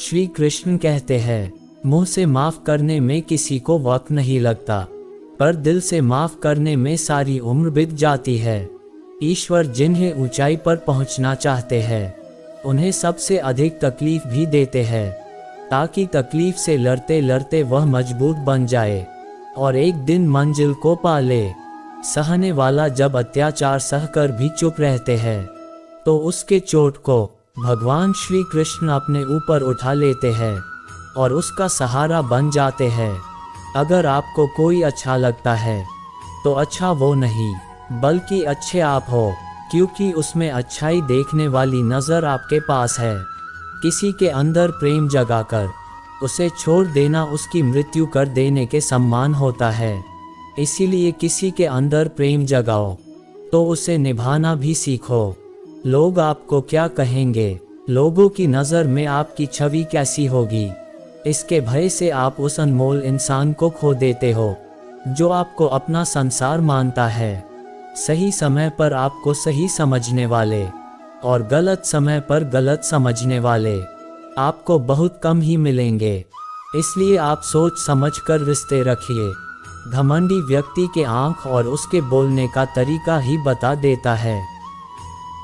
श्री कृष्ण कहते हैं, मुंह से माफ करने में किसी को वक्त नहीं लगता, पर दिल से माफ करने में सारी उम्र बीत जाती है। ईश्वर जिन्हें ऊंचाई पर पहुंचना चाहते हैं, उन्हें सबसे अधिक तकलीफ भी देते हैं, ताकि तकलीफ से लड़ते लड़ते वह मजबूत बन जाए और एक दिन मंजिल को पा ले। सहने वाला जब अत्याचार सहकर भी चुप रहते हैं, तो उसके चोट को भगवान श्री कृष्ण अपने ऊपर उठा लेते हैं और उसका सहारा बन जाते हैं। अगर आपको कोई अच्छा लगता है, तो अच्छा वो नहीं, बल्कि अच्छे आप हो, क्योंकि उसमें अच्छाई देखने वाली नज़र आपके पास है। किसी के अंदर प्रेम जगाकर उसे छोड़ देना उसकी मृत्यु कर देने के समान होता है। इसीलिए किसी के अंदर प्रेम जगाओ तो उसे निभाना भी सीखो। लोग आपको क्या कहेंगे, लोगों की नज़र में आपकी छवि कैसी होगी, इसके भय से आप उस अनमोल इंसान को खो देते हो जो आपको अपना संसार मानता है। सही समय पर आपको सही समझने वाले और गलत समय पर गलत समझने वाले आपको बहुत कम ही मिलेंगे। इसलिए आप सोच समझकर रिश्ते रखिए। घमंडी व्यक्ति के आंख और उसके बोलने का तरीका ही बता देता है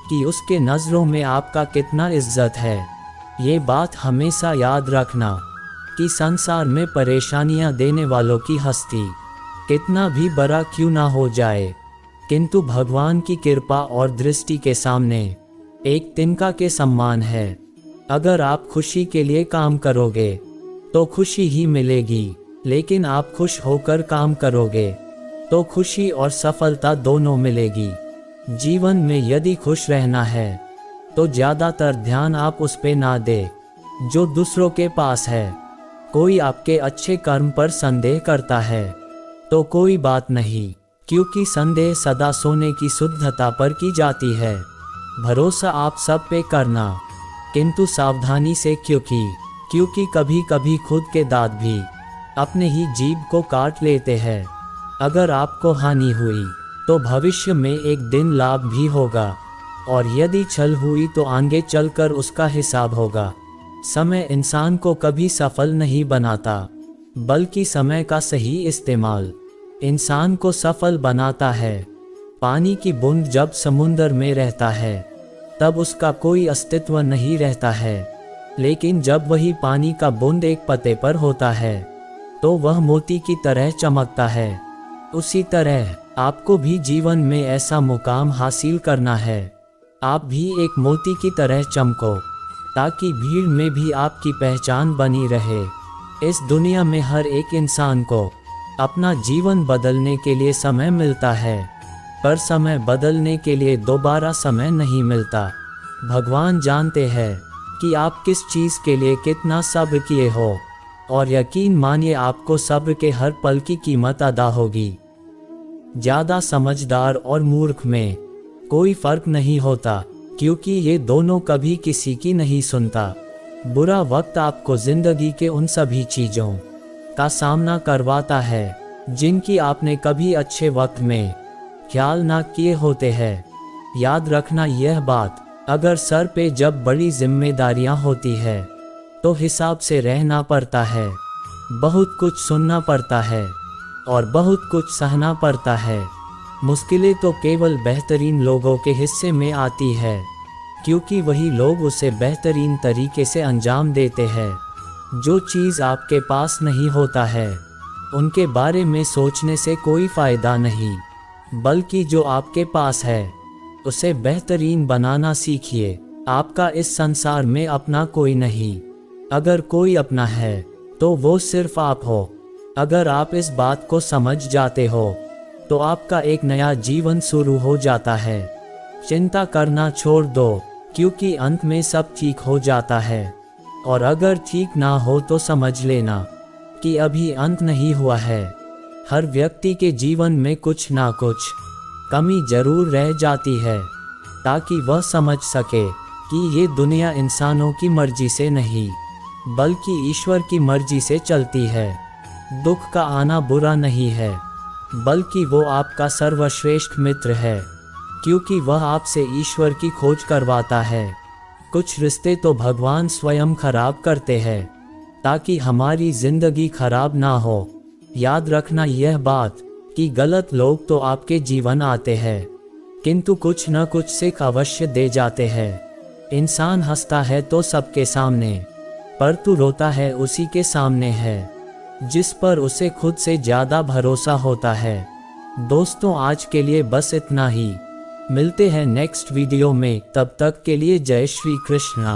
कि उसके नज़रों में आपका कितना इज्जत है। ये बात हमेशा याद रखना कि संसार में परेशानियां देने वालों की हस्ती कितना भी बड़ा क्यों ना हो जाए, किंतु भगवान की कृपा और दृष्टि के सामने एक तिनका के समान है। अगर आप खुशी के लिए काम करोगे तो खुशी ही मिलेगी, लेकिन आप खुश होकर काम करोगे तो खुशी और सफलता दोनों मिलेगी। जीवन में यदि खुश रहना है तो ज़्यादातर ध्यान आप उस पे ना दे जो दूसरों के पास है। कोई आपके अच्छे कर्म पर संदेह करता है तो कोई बात नहीं, क्योंकि संदेह सदा सोने की शुद्धता पर की जाती है। भरोसा आप सब पे करना, किंतु सावधानी से, क्योंकि कभी कभी खुद के दांत भी अपने ही जीभ को काट लेते हैं। अगर आपको हानि हुई तो भविष्य में एक दिन लाभ भी होगा, और यदि छल हुई तो आगे चलकर उसका हिसाब होगा। समय इंसान को कभी सफल नहीं बनाता, बल्कि समय का सही इस्तेमाल इंसान को सफल बनाता है। पानी की बूंद जब समुंदर में रहता है तब उसका कोई अस्तित्व नहीं रहता है, लेकिन जब वही पानी का बूंद एक पत्ते पर होता है तो वह मोती की तरह चमकता है। उसी तरह आपको भी जीवन में ऐसा मुकाम हासिल करना है। आप भी एक मोती की तरह चमको, ताकि भीड़ में भी आपकी पहचान बनी रहे। इस दुनिया में हर एक इंसान को अपना जीवन बदलने के लिए समय मिलता है, पर समय बदलने के लिए दोबारा समय नहीं मिलता। भगवान जानते हैं कि आप किस चीज़ के लिए कितना सब्र किए हो, और यकीन मानिए आपको सब्र के हर पल की कीमत अदा होगी। ज़्यादा समझदार और मूर्ख में कोई फर्क नहीं होता, क्योंकि ये दोनों कभी किसी की नहीं सुनता। बुरा वक्त आपको जिंदगी के उन सभी चीज़ों का सामना करवाता है जिनकी आपने कभी अच्छे वक्त में ख्याल ना किए होते हैं। याद रखना यह बात, अगर सर पे जब बड़ी जिम्मेदारियां होती है तो हिसाब से रहना पड़ता है, बहुत कुछ सुनना पड़ता है और बहुत कुछ सहना पड़ता है। मुश्किलें तो केवल बेहतरीन लोगों के हिस्से में आती है, क्योंकि वही लोग उसे बेहतरीन तरीके से अंजाम देते हैं। जो चीज़ आपके पास नहीं होता है उनके बारे में सोचने से कोई फ़ायदा नहीं, बल्कि जो आपके पास है उसे बेहतरीन बनाना सीखिए। आपका इस संसार में अपना कोई नहीं, अगर कोई अपना है तो वो सिर्फ आप हो। अगर आप इस बात को समझ जाते हो तो आपका एक नया जीवन शुरू हो जाता है। चिंता करना छोड़ दो, क्योंकि अंत में सब ठीक हो जाता है, और अगर ठीक ना हो तो समझ लेना कि अभी अंत नहीं हुआ है। हर व्यक्ति के जीवन में कुछ ना कुछ कमी जरूर रह जाती है, ताकि वह समझ सके कि ये दुनिया इंसानों की मर्जी से नहीं, बल्कि ईश्वर की मर्जी से चलती है। दुख का आना बुरा नहीं है, बल्कि वो आपका सर्वश्रेष्ठ मित्र है, क्योंकि वह आपसे ईश्वर की खोज करवाता है। कुछ रिश्ते तो भगवान स्वयं खराब करते हैं ताकि हमारी जिंदगी खराब ना हो। याद रखना यह बात कि गलत लोग तो आपके जीवन आते हैं किंतु कुछ न कुछ सीख अवश्य दे जाते हैं। इंसान हंसता है तो सबके सामने, पर तू रोता है उसी के सामने है जिस पर उसे खुद से ज़्यादा भरोसा होता है। दोस्तों, आज के लिए बस इतना ही। मिलते हैं नेक्स्ट वीडियो में, तब तक के लिए जय श्री कृष्णा।